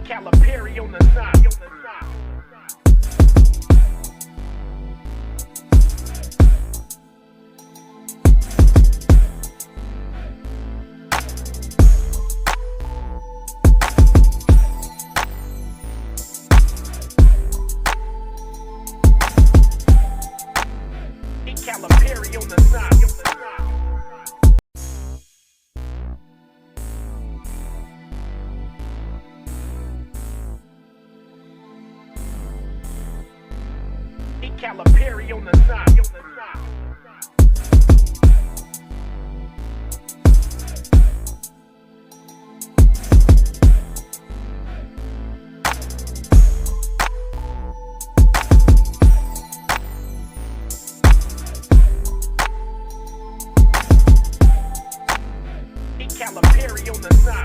Calipari on the side. Calipari on the side. Calipari on the side. Calipari on the side.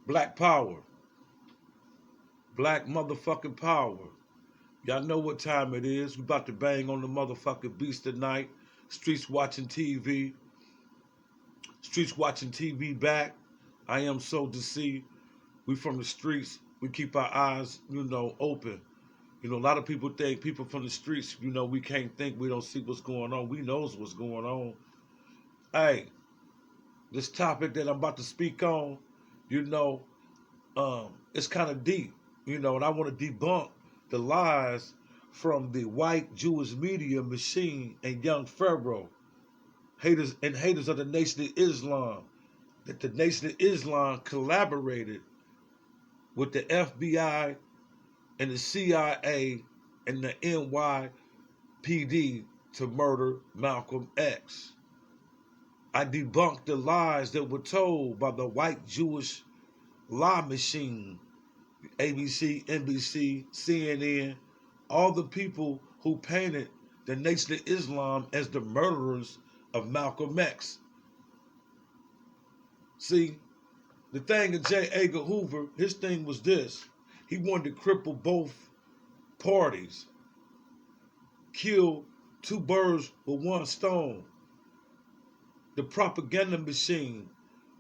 Black power. Black motherfucking power. Y'all know what time it is. We about to bang on the motherfucking beast tonight. Streets watching TV. Streets watching TV back. I am SOLJA C. We from the streets. We keep our eyes, open. A lot of people think people from the streets, we can't think, we don't see what's going on. We knows what's going on. Hey, this topic that I'm about to speak on, it's kind of deep, and I want to debunk the lies from the white Jewish media machine and young Pharaoh, haters of the Nation of Islam, that the Nation of Islam collaborated with the FBI and the CIA and the NYPD to murder Malcolm X. I debunked the lies that were told by the white Jewish lie machine, ABC, NBC, CNN, all the people who painted the Nation of Islam as the murderers of Malcolm X. See, the thing of J. Edgar Hoover, his thing was this. He wanted to cripple both parties, kill two birds with one stone. The propaganda machine,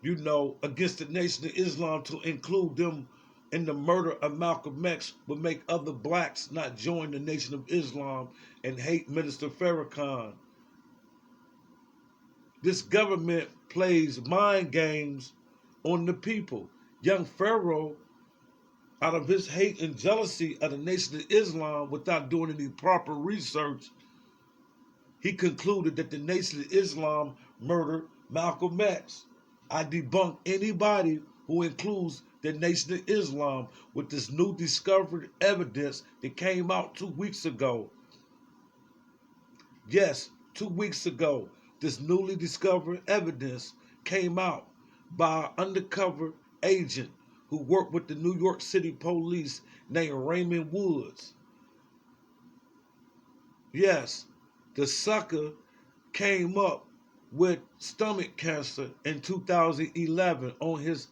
against the Nation of Islam to include them in the murder of Malcolm X would make other blacks not join the Nation of Islam and hate Minister Farrakhan. This government plays mind games on the people. Young Pharaoh, out of his hate and jealousy of the Nation of Islam without doing any proper research, he concluded that the Nation of Islam murdered Malcolm X. I debunk anybody who includes the Nation of Islam with this new discovered evidence that came out 2 weeks ago. Yes, 2 weeks ago, this newly discovered evidence came out by an undercover agent who worked with the New York City police named Raymond Woods. Yes, the sucker came up with stomach cancer in 2011. On his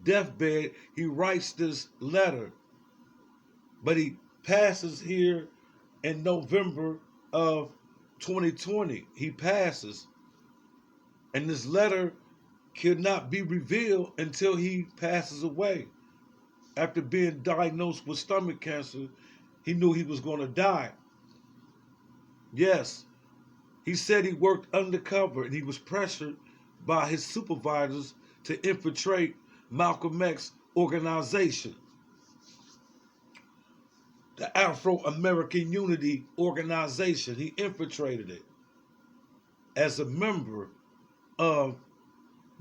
deathbed, he writes this letter, but he passes here in November of 2020. He passes, and this letter cannot be revealed until he passes away. After being diagnosed with stomach cancer, he knew he was going to die. Yes, he said he worked undercover and he was pressured by his supervisors to infiltrate Malcolm X organization, the Afro-American Unity Organization. He infiltrated it as a member of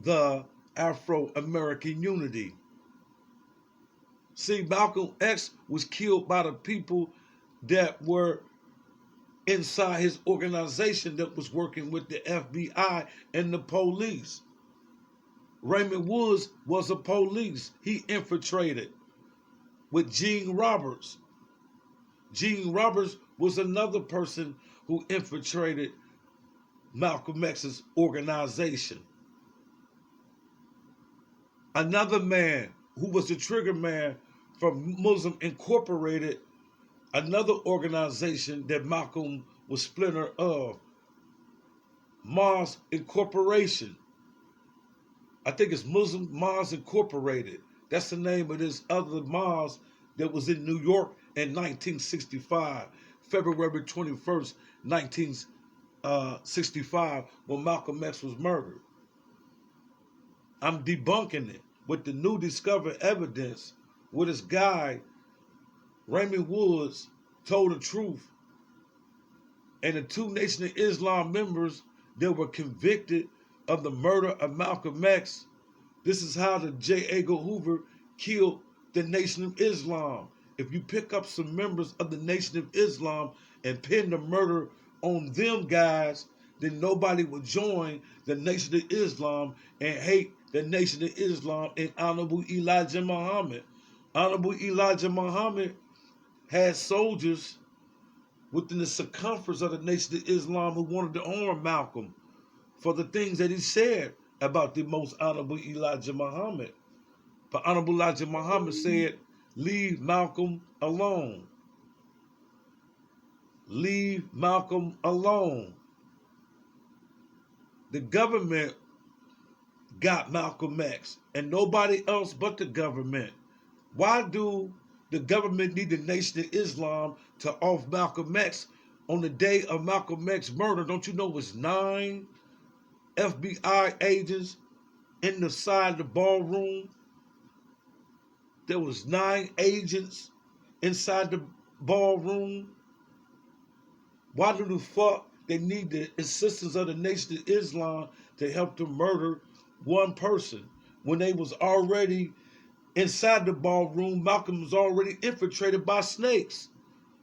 the Afro-American Unity. See, Malcolm X was killed by the people that were inside his organization that was working with the FBI and the police. Raymond Woods was a police. He infiltrated with Gene Roberts. Gene Roberts was another person who infiltrated Malcolm X's organization. Another man who was the trigger man from Muslim Incorporated, another organization that Malcolm was splinter of, Mars Incorporation. I think it's Muslim Mars Incorporated. That's the name of this other Mars that was in New York in 1965, February 21st, 1965, when Malcolm X was murdered. I'm debunking it with the new discovered evidence where this guy, Raymond Woods, told the truth. And the two Nation of Islam members that were convicted of the murder of Malcolm X. This is how the J. Edgar Hoover killed the Nation of Islam. If you pick up some members of the Nation of Islam and pin the murder on them guys, then nobody would join the Nation of Islam and hate the Nation of Islam and Honorable Elijah Muhammad. Honorable Elijah Muhammad had soldiers within the circumference of the Nation of Islam who wanted to harm Malcolm for the things that he said about the most Honorable Elijah Muhammad. But Honorable Elijah Muhammad said, leave Malcolm alone. Leave Malcolm alone. The government got Malcolm X and nobody else but the government. Why do the government need the Nation of Islam to off Malcolm X on the day of Malcolm X's murder? Don't you know it was 9 FBI agents inside the ballroom? There was 9 agents inside the ballroom. Why do the fuck they need the assistance of the Nation of Islam to help them murder one person when they was already inside the ballroom? Malcolm was already infiltrated by snakes.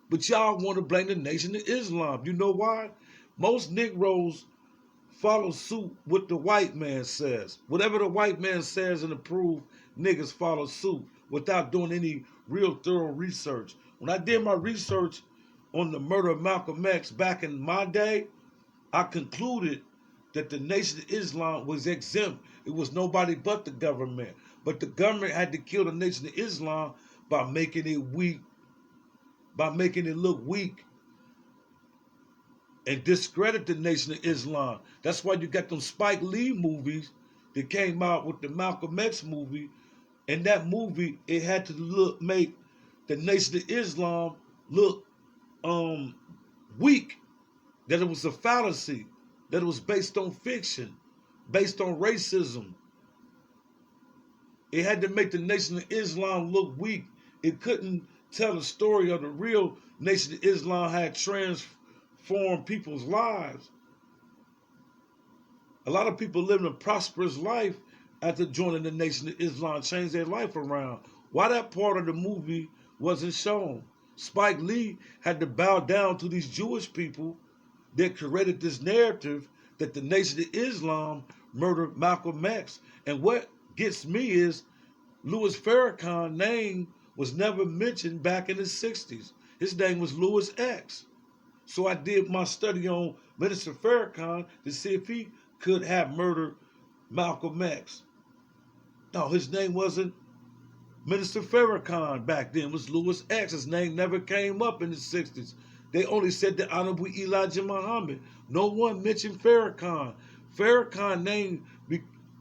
But y'all want to blame the Nation of Islam. You know why? Most Negroes follow suit what the white man says. Whatever the white man says and approve, niggas follow suit without doing any real thorough research. When I did my research on the murder of Malcolm X back in my day, I concluded that the Nation of Islam was exempt. It was nobody but the government. But the government had to kill the Nation of Islam by making it weak, by making it look weak and discredit the Nation of Islam. That's why you got them Spike Lee movies that came out with the Malcolm X movie. And that movie, it had to make the Nation of Islam look weak, that it was a fallacy, that it was based on fiction, based on racism. It had to make the Nation of Islam look weak. It couldn't tell the story of the real Nation of Islam had transformed people's lives. A lot of people living a prosperous life after joining the Nation of Islam, changed their life around. Why that part of the movie wasn't shown? Spike Lee had to bow down to these Jewish people that created this narrative that the Nation of Islam murdered Malcolm X. And what gets me is Louis Farrakhan's name was never mentioned back in the 60s. His name was Louis X. So I did my study on Minister Farrakhan to see if he could have murdered Malcolm X. No, his name wasn't Minister Farrakhan back then. It was Louis X. His name never came up in the 60s. They only said the Honorable Elijah Muhammad. No one mentioned Farrakhan. Farrakhan's name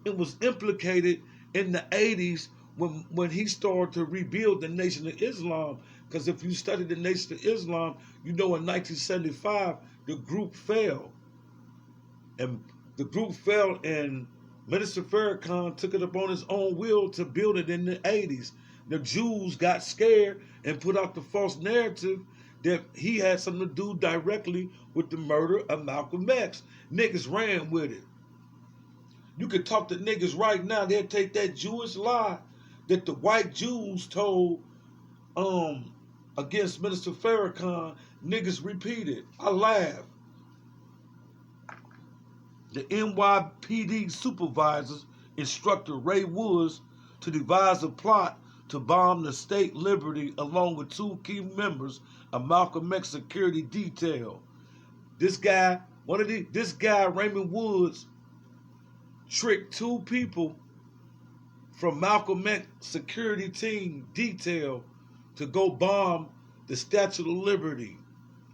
it was implicated in the 80s when he started to rebuild the Nation of Islam. Because if you study the Nation of Islam, you know in 1975, the group fell. And the group fell in Minister Farrakhan took it upon his own will to build it in the 80s. The Jews got scared and put out the false narrative that he had something to do directly with the murder of Malcolm X. Niggas ran with it. You could talk to niggas right now, they'll take that Jewish lie that the white Jews told against Minister Farrakhan, niggas repeat it. I laugh. The NYPD supervisors instructed Ray Woods to devise a plot to bomb the state Liberty along with two key members of Malcolm X security detail. This guy, Raymond Woods, tricked two people from Malcolm X security team detail to go bomb the Statue of Liberty.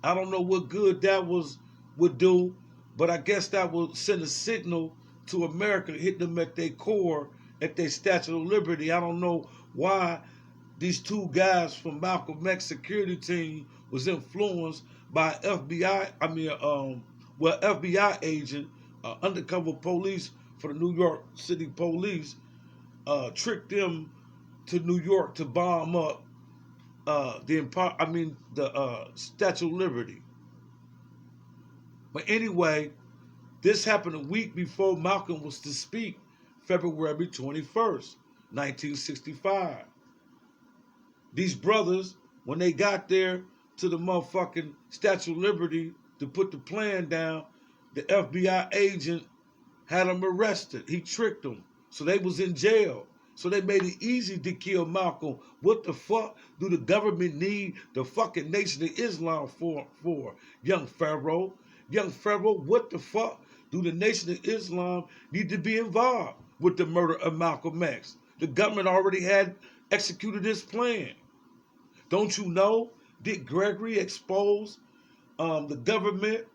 I don't know what good that would do, but I guess that will send a signal to America, hit them at their core, at their Statue of Liberty. I don't know why these two guys from Malcolm X security team was influenced by FBI agent, undercover police for the New York City Police, tricked them to New York to bomb up the Statue of Liberty. But anyway, this happened a week before Malcolm was to speak, February 21st, 1965. These brothers, when they got there to the motherfucking Statue of Liberty to put the plan down, the FBI agent had them arrested. He tricked them. So they was in jail. So they made it easy to kill Malcolm. What the fuck do the government need the fucking Nation of Islam for? Young Pharaoh? Young Pharaoh, what the fuck do the Nation of Islam need to be involved with the murder of Malcolm X? The government already had executed this plan. Don't you know Dick Gregory exposed the government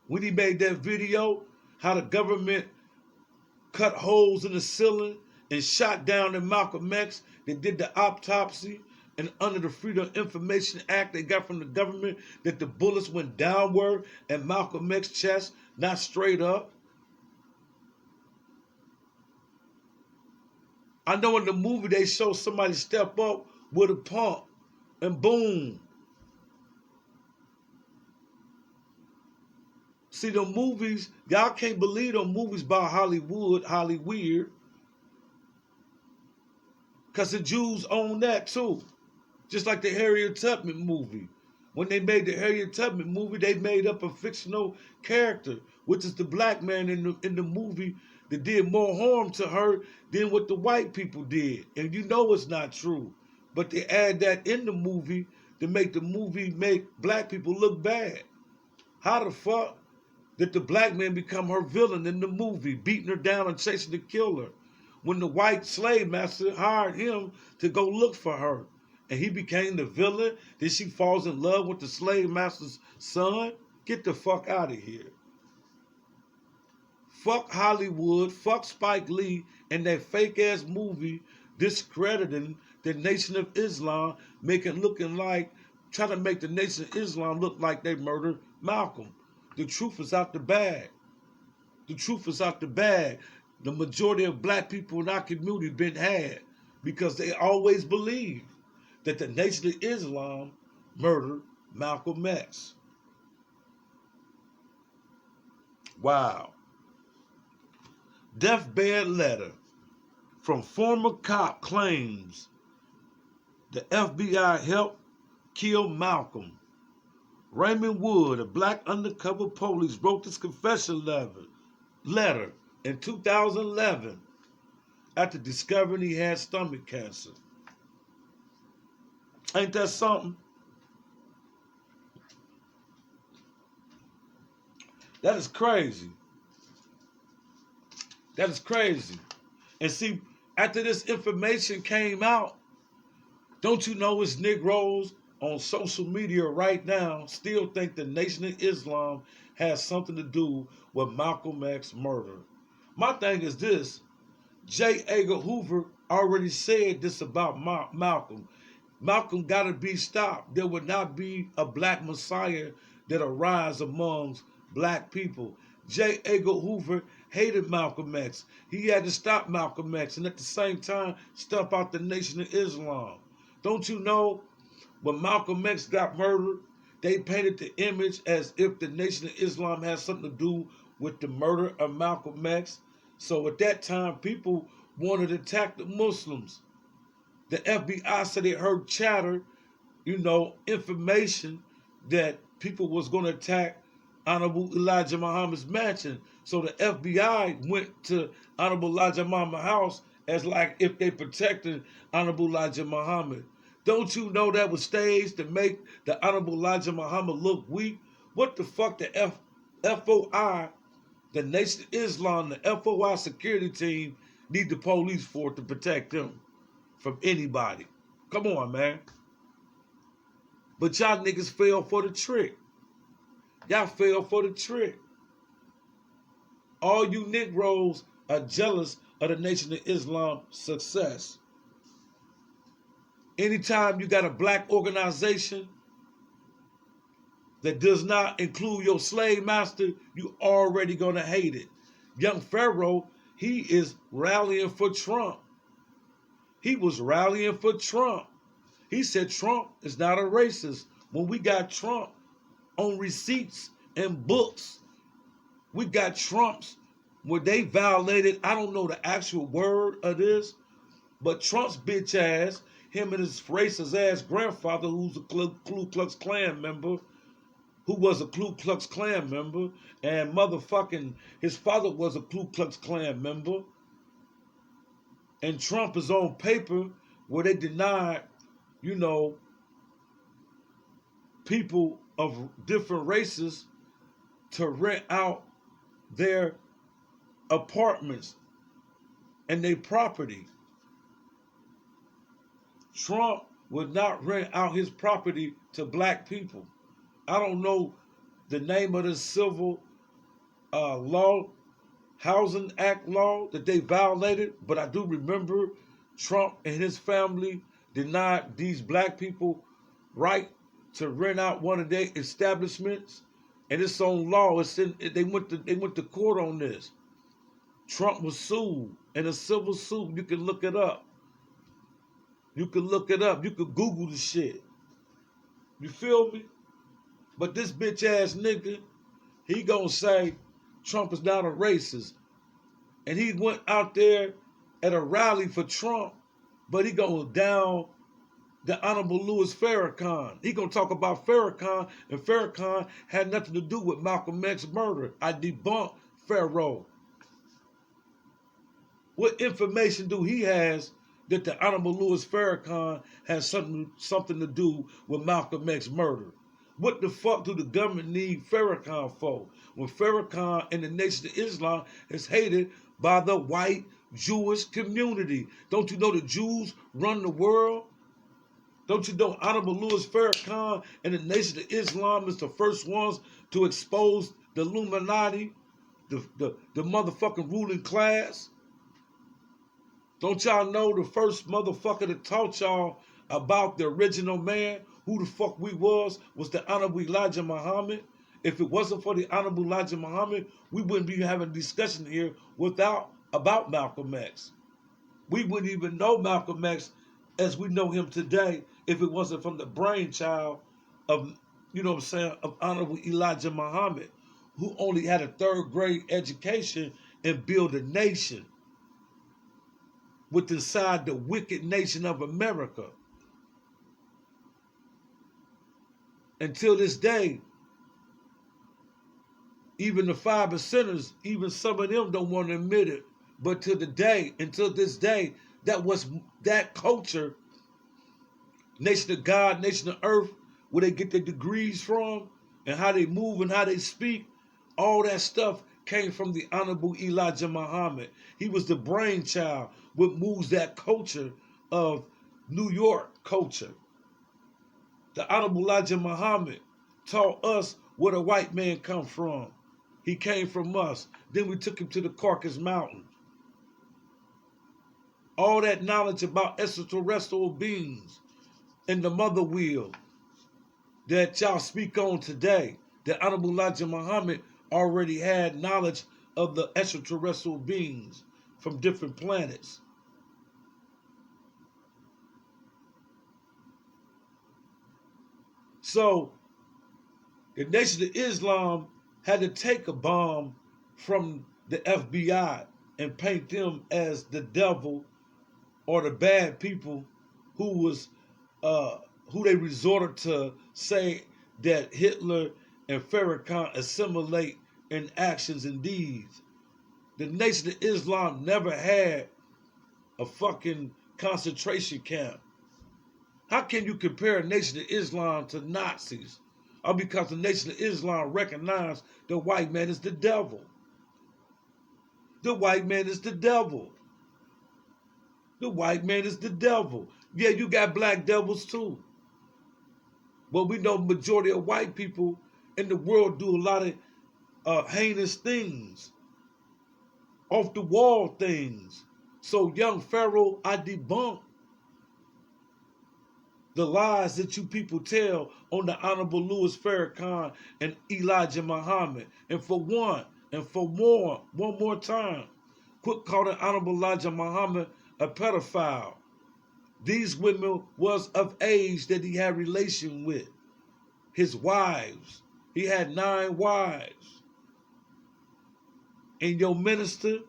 when he made that video, how the government cut holes in the ceiling and shot down in Malcolm X? They did the autopsy, and under the Freedom of Information Act they got from the government that the bullets went downward and Malcolm X's chest, not straight up. I know in the movie they show somebody step up with a pump and boom. See, the movies, y'all can't believe them movies by Hollywood, because the Jews own that too. Just like the Harriet Tubman movie. When they made the Harriet Tubman movie, they made up a fictional character, which is the black man in the movie that did more harm to her than what the white people did. And you know it's not true. But they add that in the movie to make the movie make black people look bad. How the fuck did the black man become her villain in the movie, beating her down and chasing to kill her, when the white slave master hired him to go look for her? And he became the villain? Then she falls in love with the slave master's son? Get the fuck out of here. Fuck Hollywood, fuck Spike Lee and that fake ass movie discrediting the Nation of Islam, trying to make the Nation of Islam look like they murdered Malcolm. The truth is out the bag. The truth is out the bag. The majority of black people in our community been had because they always believe that the Nation of Islam murdered Malcolm X. Wow. Deathbed letter from former cop claims the FBI helped kill Malcolm. Raymond Wood, a black undercover police, wrote this confession letter in 2011 after discovering he had stomach cancer. Ain't that something? That is crazy. That is crazy. And see, after this information came out, don't you know it's Negroes on social media right now still think the Nation of Islam has something to do with Malcolm X murder. My thing is this: J. Edgar Hoover already said this about Malcolm. Malcolm got to be stopped. There would not be a black messiah that arise amongst black people. J. Edgar Hoover hated Malcolm X. He had to stop Malcolm X and at the same time stomp out the Nation of Islam. Don't you know when Malcolm X got murdered, they painted the image as if the Nation of Islam had something to do with the murder of Malcolm X. So at that time, people wanted to attack the Muslims. The FBI said they heard chatter, information that people was going to attack Honorable Elijah Muhammad's mansion. So the FBI went to Honorable Elijah Muhammad's house as like if they protected Honorable Elijah Muhammad. Don't you know that was staged to make the Honorable Elijah Muhammad look weak? What the fuck the FOI, the Nation of Islam, the FOI security team need the police for to protect them from anybody? Come on, man. But y'all niggas fell for the trick. Y'all fell for the trick. All you Negroes are jealous of the Nation of Islam success. Anytime you got a black organization that does not include your slave master, you already gonna hate it. Young Pharaoh, he is rallying for Trump. He was rallying for Trump. He said Trump is not a racist. When we got Trump on receipts and books, we got Trumps where they violated, I don't know the actual word of this, but Trump's bitch ass, him and his racist ass grandfather, who's a Ku Klux Klan member, who was a Ku Klux Klan member, and motherfucking his father was a Ku Klux Klan member. And Trump is on paper where they denied, people of different races to rent out their apartments and their property. Trump would not rent out his property to black people. I don't know the name of the civil law, Housing Act law that they violated, but I do remember Trump and his family denied these black people right to rent out one of their establishments, and it's on law. They went to court on this. Trump was sued in a civil suit. You can look it up. You can look it up. You can Google the shit. You feel me? But this bitch ass nigga, he gonna say Trump is not a racist. And he went out there at a rally for Trump, but he gonna down the Honorable Louis Farrakhan. He gonna talk about Farrakhan, and Farrakhan had nothing to do with Malcolm X's murder. I debunk Pharaoh. What information do he has that the Honorable Louis Farrakhan has something to do with Malcolm X's murder? What the fuck do the government need Farrakhan for? When Farrakhan and the Nation of Islam is hated by the white Jewish community. Don't you know the Jews run the world? Don't you know Honorable Louis Farrakhan and the Nation of Islam is the first ones to expose the Illuminati, the motherfucking ruling class? Don't y'all know the first motherfucker that taught y'all about the original man, who the fuck we was the Honorable Elijah Muhammad? If it wasn't for the Honorable Elijah Muhammad, we wouldn't be having a discussion here about Malcolm X. We wouldn't even know Malcolm X as we know him today if it wasn't from the brainchild of, of Honorable Elijah Muhammad, who only had a third grade education and built a nation with inside the wicked nation of America. Until this day, even the 5%ers, even some of them don't want to admit it. But until this day, that culture, nation of God, nation of earth, where they get their degrees from, and how they move and how they speak, all that stuff came from the Honorable Elijah Muhammad. He was the brainchild, what moves that culture of New York culture. The Honorable Elijah Muhammad taught us where the white man come from. He came from us. Then we took him to the Caucasus Mountain. All that knowledge about extraterrestrial beings and the mother wheel that y'all speak on today, that Honorable Elijah Muhammad already had knowledge of the extraterrestrial beings from different planets. So the Nation of Islam had to take a bomb from the FBI and paint them as the devil or the bad people who they resorted to say that Hitler and Farrakhan assimilate in actions and deeds. The Nation of Islam never had a fucking concentration camp. How can you compare the Nation of Islam to Nazis? Or because the Nation of Islam recognized the white man is the devil. The white man is the devil. The white man is the devil. Yeah, you got black devils too. But we know the majority of white people in the world do a lot of heinous things. Off the wall things. So young Pharaoh, I debunk the lies that you people tell on the Honorable Louis Farrakhan and Elijah Muhammad. And for one more time, quit calling Honorable Elijah Muhammad a pedophile. These women was of age that he had relation with. His wives. He had 9 wives. And your minister,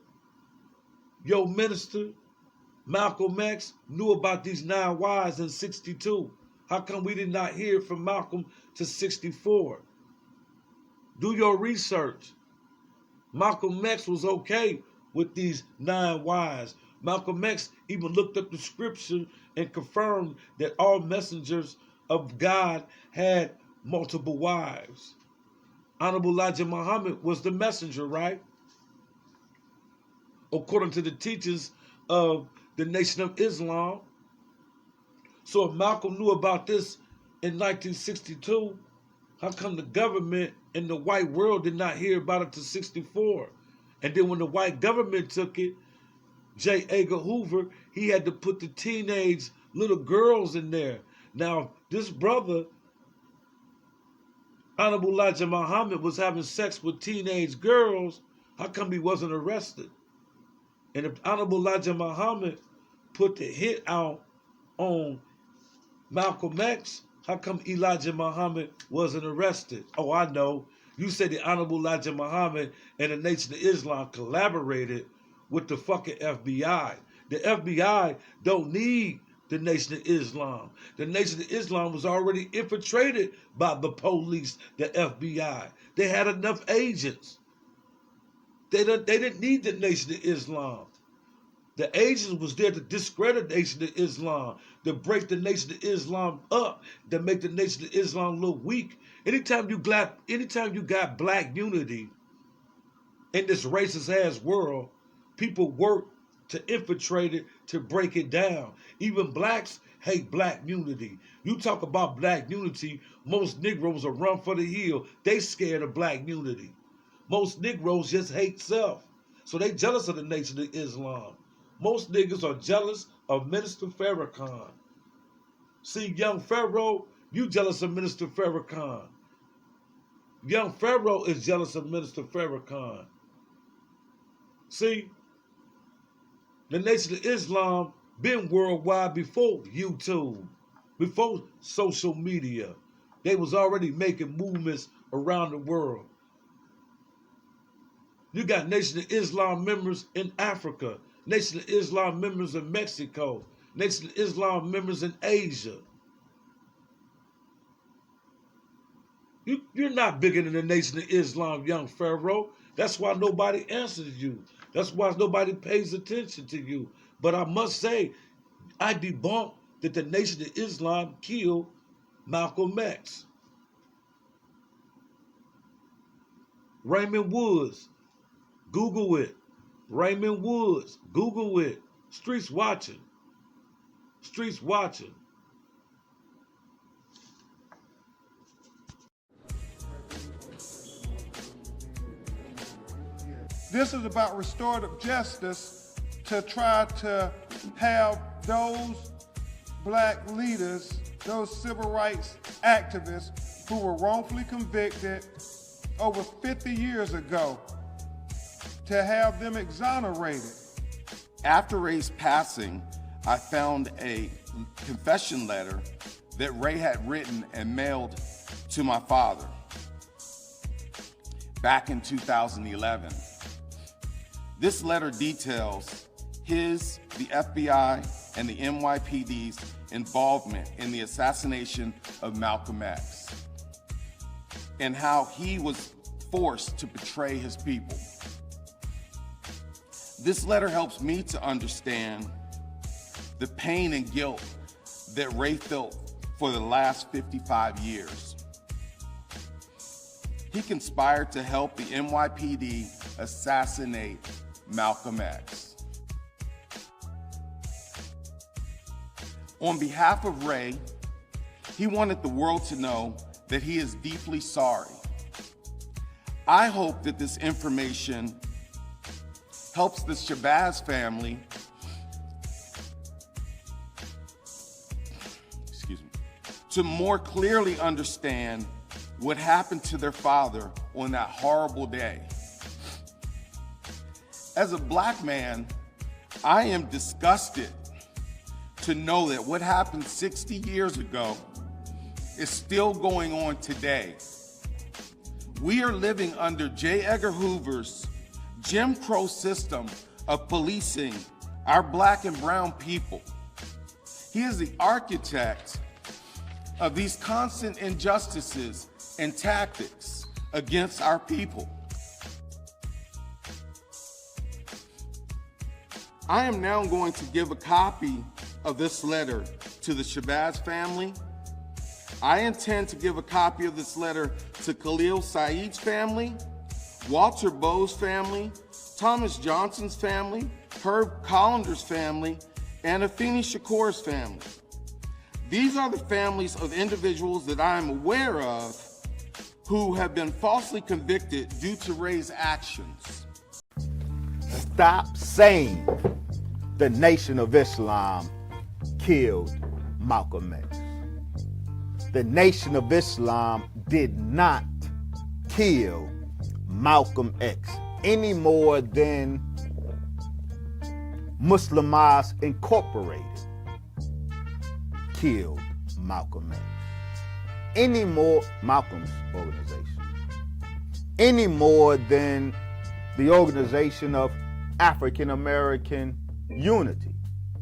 Malcolm X, knew about these 9 wives in 62. How come we did not hear from Malcolm to 64? Do your research. Malcolm X was okay with these 9 wives. Malcolm X even looked up the scripture and confirmed that all messengers of God had multiple wives. Honorable Elijah Muhammad was the messenger, right? According to the teachings of the Nation of Islam. So if Malcolm knew about this in 1962, how come the government and the white world did not hear about it till 64? And then when the white government took it, J. Edgar Hoover, he had to put the teenage little girls in there. Now, this brother, Honorable Elijah Muhammad, was having sex with teenage girls. How come he wasn't arrested? And if Honorable Elijah Muhammad put the hit out on Malcolm X, how come Elijah Muhammad wasn't arrested? Oh, I know. You said the Honorable Elijah Muhammad and the Nation of Islam collaborated with the fucking FBI. The FBI don't need the Nation of Islam. The Nation of Islam was already infiltrated by the police, the FBI. They had enough agents. They didn't need the Nation of Islam. The agents was there to discredit the Nation of Islam, to break the Nation of Islam up, to make the Nation of Islam look weak. Anytime you got black unity in this racist ass world, people work to infiltrate it, to break it down. Even blacks hate black unity. You talk about black unity, most Negroes will run for the hill. They scared of black unity. Most Negroes just hate self. So they jealous of the Nation of Islam. Most niggas are jealous of Minister Farrakhan. See, young Pharaoh, you jealous of Minister Farrakhan. Young Pharaoh is jealous of Minister Farrakhan. See, the Nation of Islam been worldwide before YouTube, before social media. They was already making movements around the world. You got Nation of Islam members in Africa, Nation of Islam members in Mexico, Nation of Islam members in Asia. You're not bigger than the Nation of Islam, young Pharaoh. That's why nobody answers you. That's why nobody pays attention to you. But I must say, I debunk that the Nation of Islam killed Malcolm X. Raymond Woods, Google it. Raymond Woods, Google it. Streets watching. Streets watching. This is about restorative justice to try to have those black leaders, those civil rights activists who were wrongfully convicted over 50 years ago to have them exonerated. After Ray's passing, I found a confession letter that Ray had written and mailed to my father back in 2011. This letter details the FBI, and the NYPD's involvement in the assassination of Malcolm X, and how he was forced to betray his people. This letter helps me to understand the pain and guilt that Ray felt for the last 55 years. He conspired to help the NYPD assassinate Malcolm X. On behalf of Ray, he wanted the world to know that he is deeply sorry. I hope that this information helps the Shabazz family to more clearly understand what happened to their father on that horrible day. As a black man, I am disgusted to know that what happened 60 years ago is still going on today. We are living under J. Edgar Hoover's Jim Crow system of policing our black and brown people. He is the architect of these constant injustices and tactics against our people. I am now going to give a copy of this letter to the Shabazz family. I intend to give a copy of this letter to Khalil Saeed's family, Walter Bowe's family, Thomas Johnson's family, Herb Collander's family, and Afeni Shakur's family. These are the families of individuals that I am aware of who have been falsely convicted due to Ray's actions. Stop saying the Nation of Islam killed Malcolm X. The Nation of Islam did not kill Malcolm X any more than Muslimas Incorporated killed Malcolm X. Any more, Malcolm's organization, any more than the Organization of African American Unity,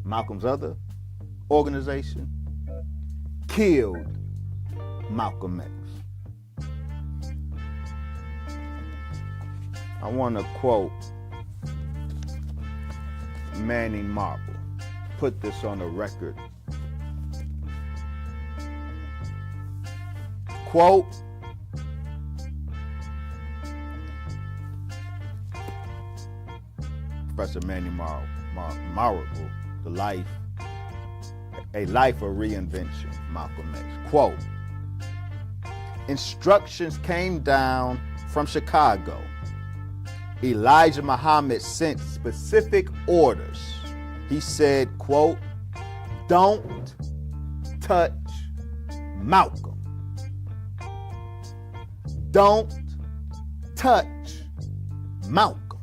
Malcolm's other organization, killed Malcolm X. I want to quote Manning Marble, put this on the record. Quote, Professor Manning Marble, A Life of Reinvention, Malcolm X. Quote, instructions came down from Chicago. Elijah Muhammad sent specific orders. He said, quote, don't touch Malcolm. Don't touch Malcolm.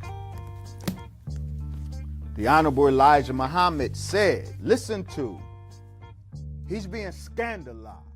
The Honorable Elijah Muhammad said, listen to, he's being scandalized.